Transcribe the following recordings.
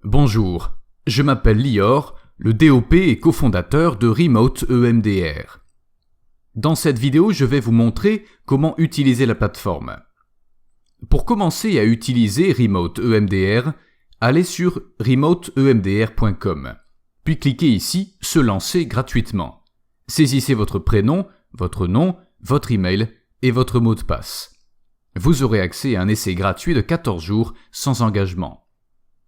Bonjour, je m'appelle Lior, le DOP et cofondateur de Remote EMDR. Dans cette vidéo, je vais vous montrer comment utiliser la plateforme. Pour commencer à utiliser Remote EMDR, allez sur remoteemdr.com, puis cliquez ici « Se lancer gratuitement ». Saisissez votre prénom, votre nom, votre email et votre mot de passe. Vous aurez accès à un essai gratuit de 14 jours sans engagement.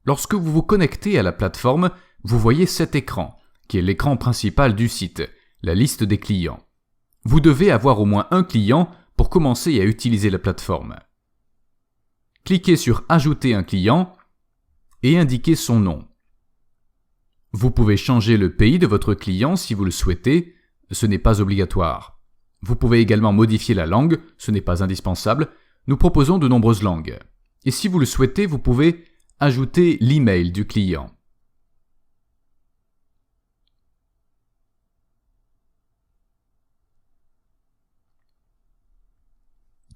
Lorsque vous vous connectez à la plateforme, vous voyez cet écran, qui est l'écran principal du site, la liste des clients. Vous devez avoir au moins un client pour commencer à utiliser la plateforme. Cliquez sur « Ajouter un client » et indiquez son nom. Vous pouvez changer le pays de votre client si vous le souhaitez, ce n'est pas obligatoire. Vous pouvez également modifier la langue, ce n'est pas indispensable. Nous proposons de nombreuses langues. Et si vous le souhaitez, vous pouvez ajouter l'email du client.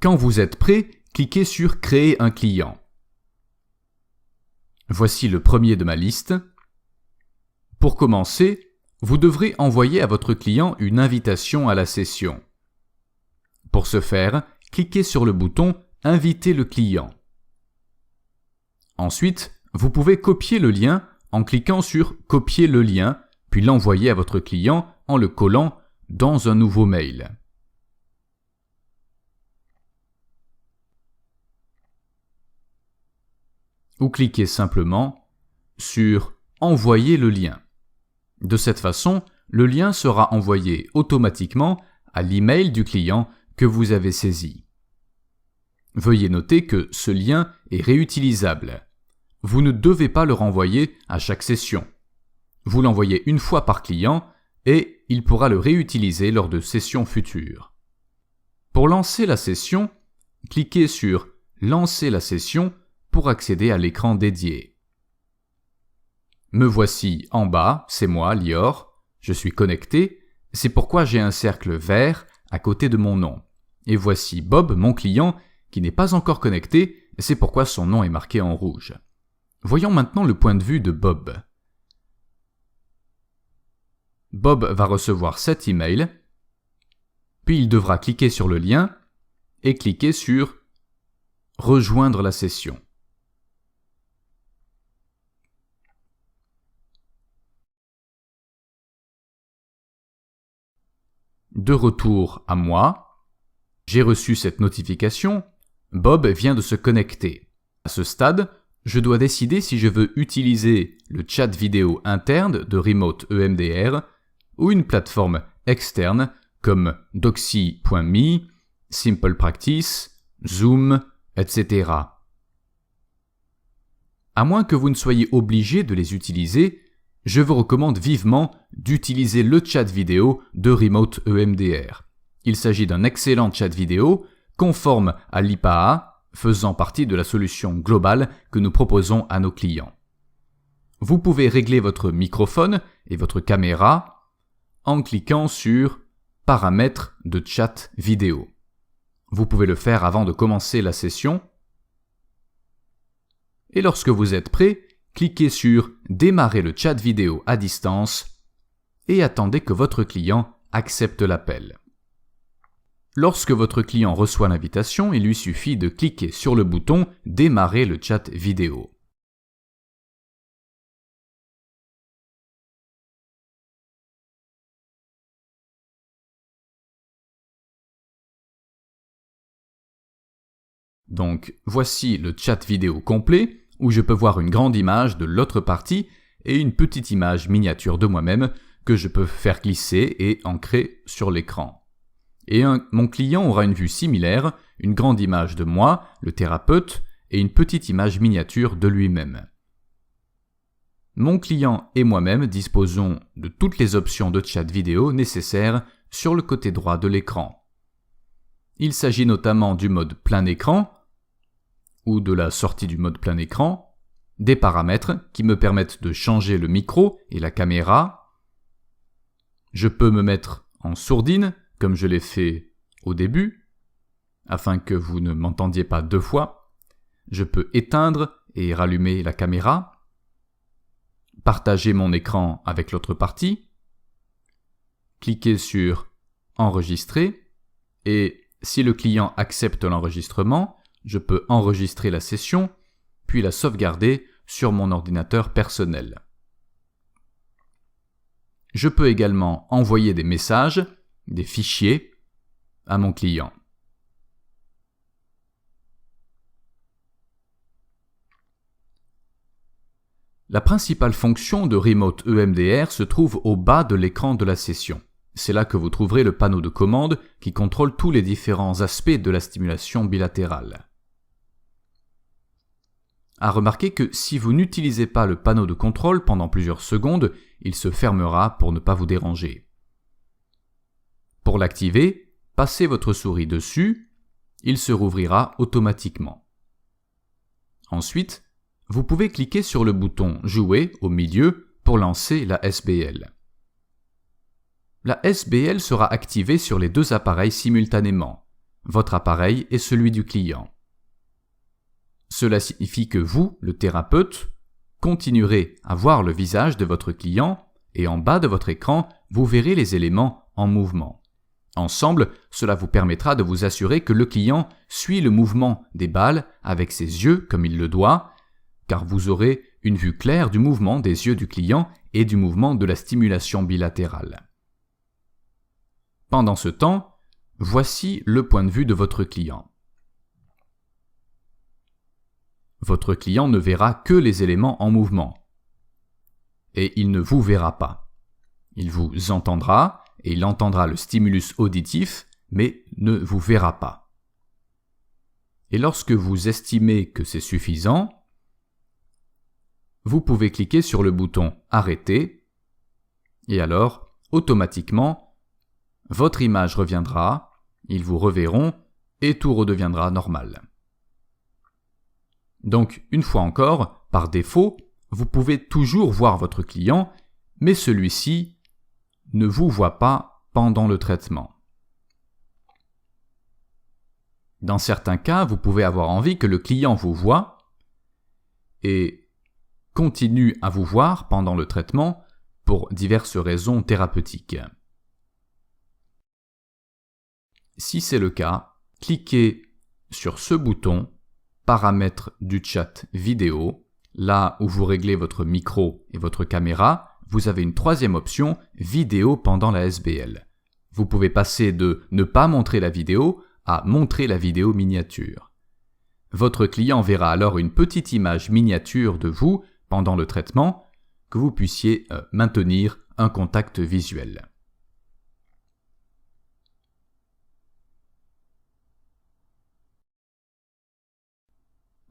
Quand vous êtes prêt, cliquez sur « Créer un client ». Voici le premier de ma liste. Pour commencer, vous devrez envoyer à votre client une invitation à la session. Pour ce faire, cliquez sur le bouton « Inviter le client ». Ensuite, vous pouvez copier le lien en cliquant sur « Copier le lien » puis l'envoyer à votre client en le collant dans un nouveau mail. Ou cliquez simplement sur « Envoyer le lien ». De cette façon, le lien sera envoyé automatiquement à l'email du client que vous avez saisi. Veuillez noter que ce lien est réutilisable. Vous ne devez pas le renvoyer à chaque session. Vous l'envoyez une fois par client et il pourra le réutiliser lors de sessions futures. Pour lancer la session, cliquez sur « Lancer la session » pour accéder à l'écran dédié. Me voici en bas, c'est moi, Lior. Je suis connecté, c'est pourquoi j'ai un cercle vert à côté de mon nom. Et voici Bob, mon client, qui n'est pas encore connecté, c'est pourquoi son nom est marqué en rouge. Voyons maintenant le point de vue de Bob. Bob va recevoir cet email, puis il devra cliquer sur le lien et cliquer sur « Rejoindre la session ». De retour à moi, j'ai reçu cette notification, Bob vient de se connecter. À ce stade, je dois décider si je veux utiliser le chat vidéo interne de Remote EMDR ou une plateforme externe comme Doxy.me, Simple Practice, Zoom, etc. À moins que vous ne soyez obligé de les utiliser, je vous recommande vivement d'utiliser le chat vidéo de Remote EMDR. Il s'agit d'un excellent chat vidéo conforme à l'IPAA, faisant partie de la solution globale que nous proposons à nos clients. Vous pouvez régler votre microphone et votre caméra en cliquant sur « Paramètres de chat vidéo ». Vous pouvez le faire avant de commencer la session. Et lorsque vous êtes prêt, cliquez sur « Démarrer le chat vidéo à distance » et attendez que votre client accepte l'appel. Lorsque votre client reçoit l'invitation, il lui suffit de cliquer sur le bouton « Démarrer le chat vidéo ». Donc, voici le chat vidéo complet, où je peux voir une grande image de l'autre partie et une petite image miniature de moi-même que je peux faire glisser et ancrer sur l'écran. Et mon client aura une vue similaire, une grande image de moi, le thérapeute, et une petite image miniature de lui-même. Mon client et moi-même disposons de toutes les options de chat vidéo nécessaires sur le côté droit de l'écran. Il s'agit notamment du mode plein écran, ou de la sortie du mode plein écran, des paramètres qui me permettent de changer le micro et la caméra. Je peux me mettre en sourdine, comme je l'ai fait au début, afin que vous ne m'entendiez pas deux fois. Je peux éteindre et rallumer la caméra. partager mon écran avec l'autre partie, cliquer sur Enregistrer et si le client accepte l'enregistrement, je peux enregistrer la session puis la sauvegarder sur mon ordinateur personnel. Je peux également envoyer des messages, des fichiers, à mon client. La principale fonction de Remote EMDR se trouve au bas de l'écran de la session. C'est là que vous trouverez le panneau de commande qui contrôle tous les différents aspects de la stimulation bilatérale. À remarquer que si vous n'utilisez pas le panneau de contrôle pendant plusieurs secondes, il se fermera pour ne pas vous déranger. Pour l'activer, passez votre souris dessus, il se rouvrira automatiquement. Ensuite, vous pouvez cliquer sur le bouton « Jouer » au milieu pour lancer la SBL. La SBL sera activée sur les deux appareils simultanément, votre appareil et celui du client. Cela signifie que vous, le thérapeute, continuerez à voir le visage de votre client et en bas de votre écran, vous verrez les éléments en mouvement. Ensemble, cela vous permettra de vous assurer que le client suit le mouvement des balles avec ses yeux comme il le doit, car vous aurez une vue claire du mouvement des yeux du client et du mouvement de la stimulation bilatérale. Pendant ce temps, voici le point de vue de votre client. Votre client ne verra que les éléments en mouvement. Et il ne vous verra pas. Il vous entendra et il entendra le stimulus auditif, mais ne vous verra pas. Et lorsque vous estimez que c'est suffisant, vous pouvez cliquer sur le bouton « Arrêter » et alors, automatiquement, votre image reviendra, ils vous reverront et tout redeviendra normal. Donc, une fois encore, par défaut, vous pouvez toujours voir votre client, mais celui-ci ne vous voit pas pendant le traitement. Dans certains cas, vous pouvez avoir envie que le client vous voie et continue à vous voir pendant le traitement pour diverses raisons thérapeutiques. Si c'est le cas, cliquez sur ce bouton « Paramètres du chat vidéo ». Là où vous réglez votre micro et votre caméra, vous avez une troisième option « Vidéo pendant la SBL ». Vous pouvez passer de « Ne pas montrer la vidéo » à « Montrer la vidéo miniature ». Votre client verra alors une petite image miniature de vous pendant le traitement, que vous puissiez maintenir un contact visuel.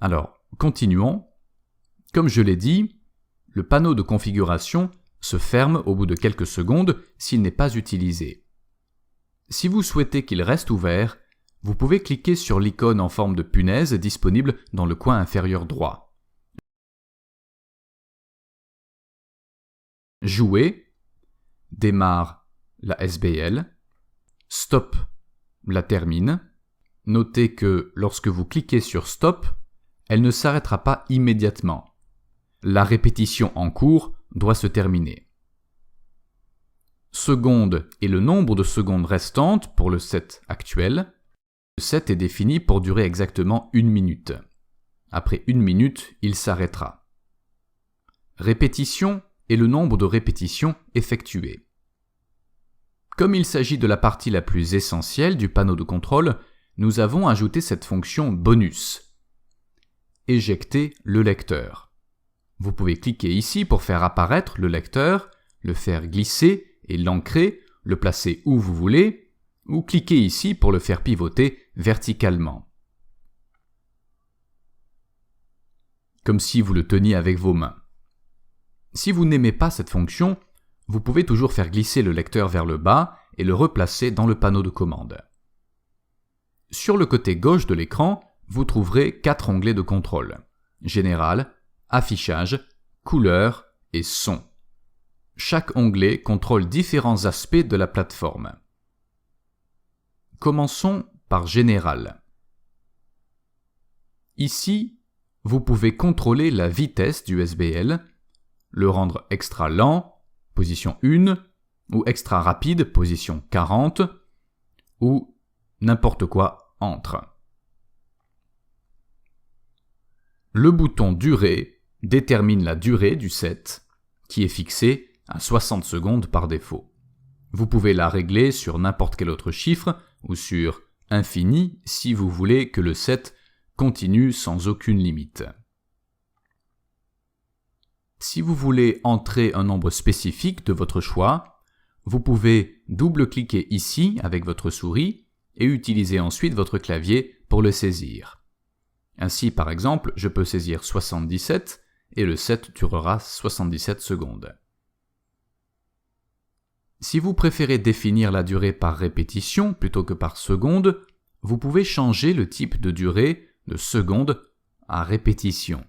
Alors, continuons. Comme je l'ai dit, le panneau de configuration se ferme au bout de quelques secondes s'il n'est pas utilisé. Si vous souhaitez qu'il reste ouvert, vous pouvez cliquer sur l'icône en forme de punaise disponible dans le coin inférieur droit. Jouer démarre la SBL, Stop la termine. Notez que lorsque vous cliquez sur Stop, elle ne s'arrêtera pas immédiatement. La répétition en cours doit se terminer. Seconde est le nombre de secondes restantes pour le set actuel. Le set est défini pour durer exactement 1 minute. Après 1 minute, il s'arrêtera. Répétition est le nombre de répétitions effectuées. Comme il s'agit de la partie la plus essentielle du panneau de contrôle, nous avons ajouté cette fonction bonus. Éjecter le lecteur. Vous pouvez cliquer ici pour faire apparaître le lecteur, le faire glisser et l'ancrer, le placer où vous voulez, ou cliquer ici pour le faire pivoter verticalement. Comme si vous le teniez avec vos mains. Si vous n'aimez pas cette fonction, vous pouvez toujours faire glisser le lecteur vers le bas et le replacer dans le panneau de commande. Sur le côté gauche de l'écran, vous trouverez 4 onglets de contrôle. Général, affichage, couleur et son. Chaque onglet contrôle différents aspects de la plateforme. Commençons par Général. Ici, vous pouvez contrôler la vitesse du SBL, le rendre extra lent, position 1, ou extra rapide, position 40, ou n'importe quoi entre. Le bouton Durée détermine la durée du set, qui est fixée à 60 secondes par défaut. Vous pouvez la régler sur n'importe quel autre chiffre ou sur infini si vous voulez que le set continue sans aucune limite. Si vous voulez entrer un nombre spécifique de votre choix, vous pouvez double-cliquer ici avec votre souris et utiliser ensuite votre clavier pour le saisir. Ainsi, par exemple, je peux saisir 77 et le set durera 77 secondes. Si vous préférez définir la durée par répétition plutôt que par seconde, vous pouvez changer le type de durée de seconde à répétition.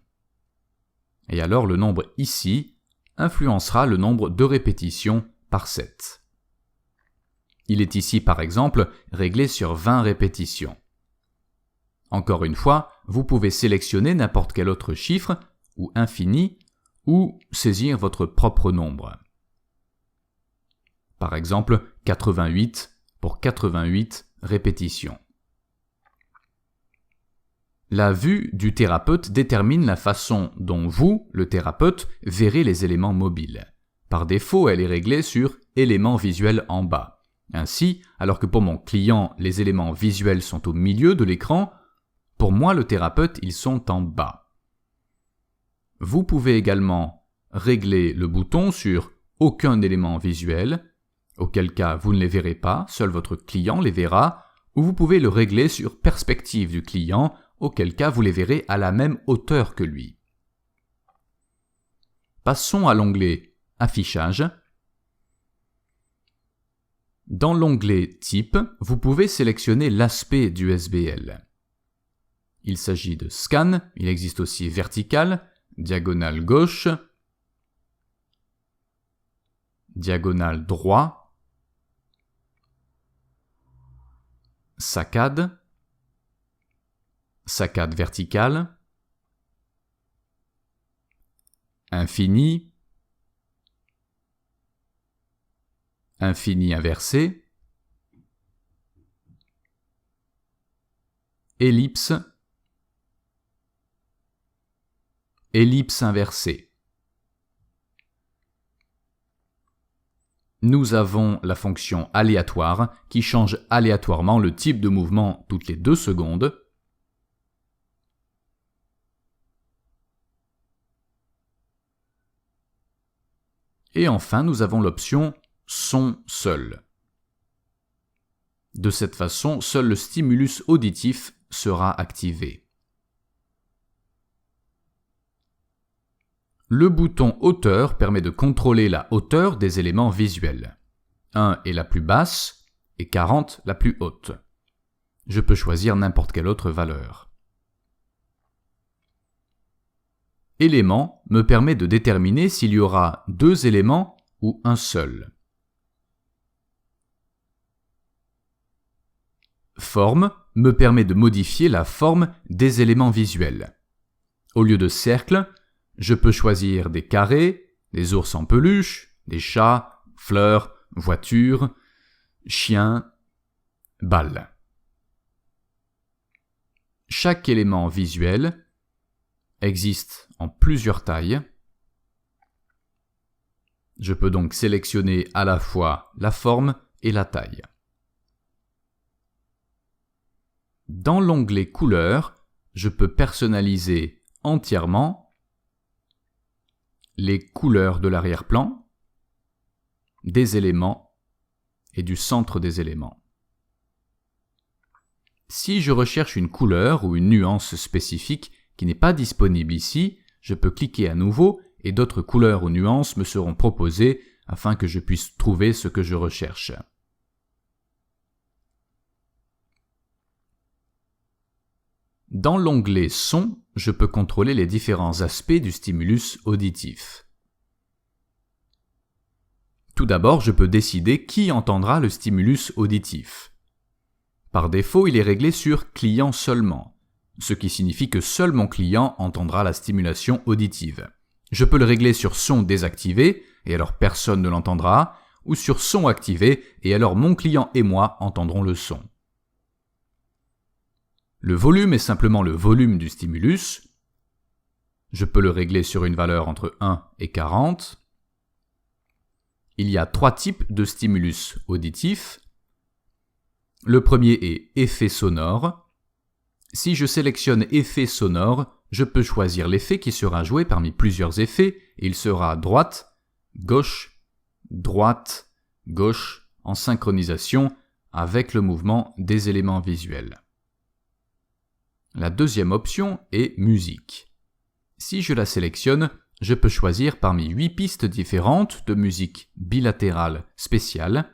Et alors le nombre ici influencera le nombre de répétitions par set. Il est ici par exemple réglé sur 20 répétitions. Encore une fois, vous pouvez sélectionner n'importe quel autre chiffre ou infini ou saisir votre propre nombre. Par exemple, 88 pour 88 répétitions. La vue du thérapeute détermine la façon dont vous, le thérapeute, verrez les éléments mobiles. Par défaut, elle est réglée sur éléments visuels en bas. Ainsi, alors que pour mon client, les éléments visuels sont au milieu de l'écran, pour moi, le thérapeute, ils sont en bas. Vous pouvez également régler le bouton sur aucun élément visuel, auquel cas vous ne les verrez pas, seul votre client les verra, ou vous pouvez le régler sur perspective du client, auquel cas vous les verrez à la même hauteur que lui. Passons à l'onglet Affichage. Dans l'onglet Type, vous pouvez sélectionner l'aspect du SBL. Il s'agit de Scan, il existe aussi vertical, diagonale gauche, diagonale droit, saccade, saccade verticale, infini, infini inversé, ellipse, ellipse inversée. Nous avons la fonction aléatoire qui change aléatoirement le type de mouvement toutes les 2 secondes. Et enfin, nous avons l'option Son seul. De cette façon, seul le stimulus auditif sera activé. Le bouton Hauteur permet de contrôler la hauteur des éléments visuels. 1 est la plus basse et 40 la plus haute. Je peux choisir n'importe quelle autre valeur. Élément me permet de déterminer s'il y aura 2 éléments ou un seul. Forme me permet de modifier la forme des éléments visuels. Au lieu de cercle, je peux choisir des carrés, des ours en peluche, des chats, fleurs, voitures, chiens, balles. Chaque élément visuel existe en plusieurs tailles. Je peux donc sélectionner à la fois la forme et la taille. Dans l'onglet Couleurs, je peux personnaliser entièrement les couleurs de l'arrière-plan, des éléments et du centre des éléments. Si je recherche une couleur ou une nuance spécifique qui n'est pas disponible ici, je peux cliquer à nouveau et d'autres couleurs ou nuances me seront proposées afin que je puisse trouver ce que je recherche. Dans l'onglet Son, je peux contrôler les différents aspects du stimulus auditif. Tout d'abord, je peux décider qui entendra le stimulus auditif. Par défaut, il est réglé sur client seulement, ce qui signifie que seul mon client entendra la stimulation auditive. Je peux le régler sur son désactivé, et alors personne ne l'entendra, ou sur son activé, et alors mon client et moi entendrons le son. Le volume est simplement le volume du stimulus. Je peux le régler sur une valeur entre 1 et 40. Il y a 3 types de stimulus auditifs. Le premier est effet sonore. Si je sélectionne effet sonore, je peux choisir l'effet qui sera joué parmi plusieurs effets, et il sera droite, gauche, en synchronisation avec le mouvement des éléments visuels. La deuxième option est musique. Si je la sélectionne, je peux choisir parmi 8 pistes différentes de musique bilatérale spéciale,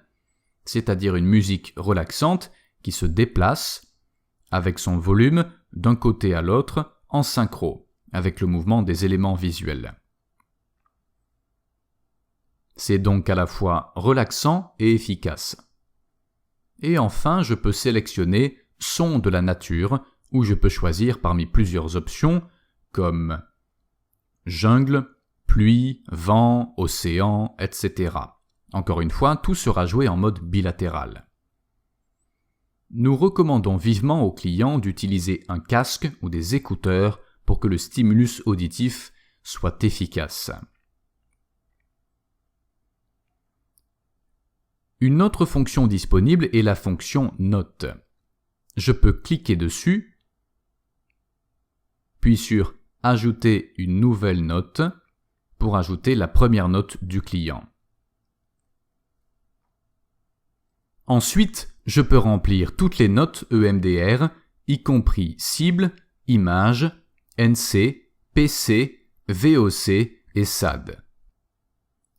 c'est-à-dire une musique relaxante qui se déplace avec son volume d'un côté à l'autre en synchro avec le mouvement des éléments visuels. C'est donc à la fois relaxant et efficace. Et enfin, je peux sélectionner son de la nature, où je peux choisir parmi plusieurs options comme jungle, pluie, vent, océan, etc. Encore une fois, tout sera joué en mode bilatéral. Nous recommandons vivement aux clients d'utiliser un casque ou des écouteurs pour que le stimulus auditif soit efficace. Une autre fonction disponible est la fonction note. Je peux cliquer dessus, puis sur « Ajouter une nouvelle note » pour ajouter la première note du client. Ensuite, je peux remplir toutes les notes EMDR, y compris cible, image, NC, PC, VOC et SAD.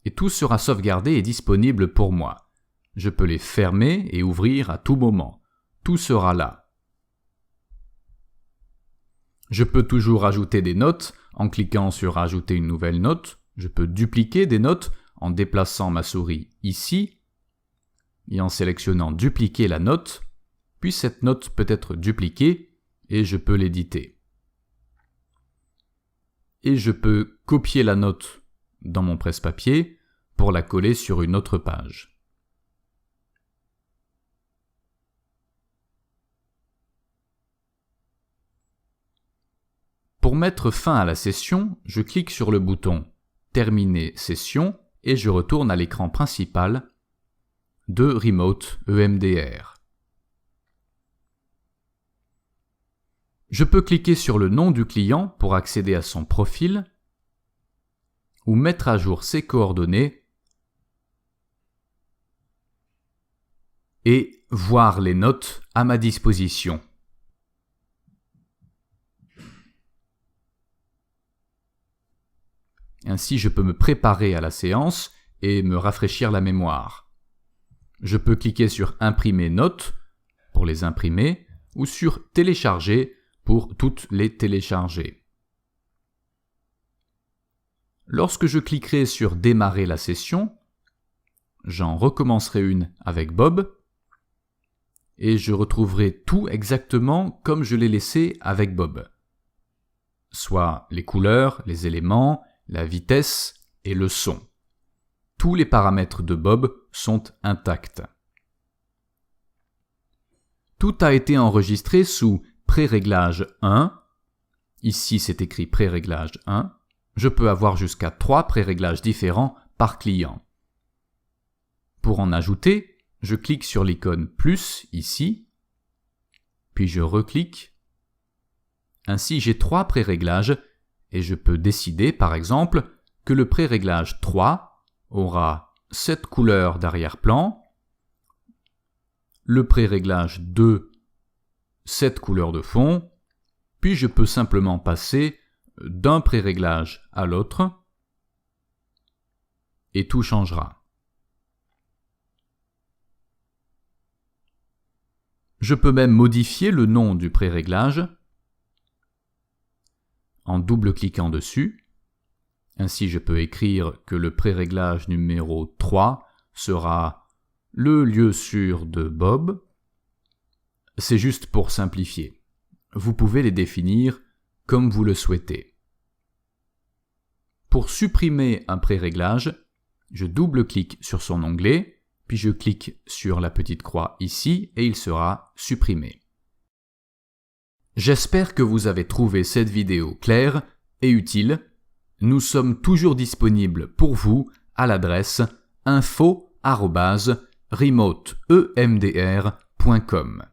Et tout sera sauvegardé et disponible pour moi. Je peux les fermer et ouvrir à tout moment. Tout sera là. Je peux toujours ajouter des notes en cliquant sur « Ajouter une nouvelle note ». Je peux dupliquer des notes en déplaçant ma souris ici et en sélectionnant « Dupliquer la note », puis cette note peut être dupliquée et je peux l'éditer. Et je peux copier la note dans mon presse-papier pour la coller sur une autre page. Pour mettre fin à la session, je clique sur le bouton « Terminer session » et je retourne à l'écran principal de Remote EMDR. Je peux cliquer sur le nom du client pour accéder à son profil ou mettre à jour ses coordonnées et voir les notes à ma disposition. Ainsi, je peux me préparer à la séance et me rafraîchir la mémoire. Je peux cliquer sur « Imprimer notes » pour les imprimer ou sur « Télécharger » pour toutes les télécharger. Lorsque je cliquerai sur « Démarrer la session », j'en recommencerai une avec Bob et je retrouverai tout exactement comme je l'ai laissé avec Bob, soit les couleurs, les éléments, la vitesse et le son. Tous les paramètres de Bob sont intacts. Tout a été enregistré sous pré-réglage 1. Ici, c'est écrit pré-réglage 1. Je peux avoir jusqu'à 3 pré-réglages différents par client. Pour en ajouter, je clique sur l'icône plus ici, puis je reclique. Ainsi, j'ai 3 pré-réglages et je peux décider, par exemple, que le pré-réglage 3 aura cette couleur d'arrière-plan, le pré-réglage 2, cette couleur de fond, puis je peux simplement passer d'un pré-réglage à l'autre et tout changera. Je peux même modifier le nom du pré-réglage en double-cliquant dessus. Ainsi, je peux écrire que le pré-réglage numéro 3 sera le lieu sûr de Bob. C'est juste pour simplifier. Vous pouvez les définir comme vous le souhaitez. Pour supprimer un préréglage, je double-clique sur son onglet, puis je clique sur la petite croix ici et il sera supprimé. J'espère que vous avez trouvé cette vidéo claire et utile. Nous sommes toujours disponibles pour vous à l'adresse info@remoteemdr.com.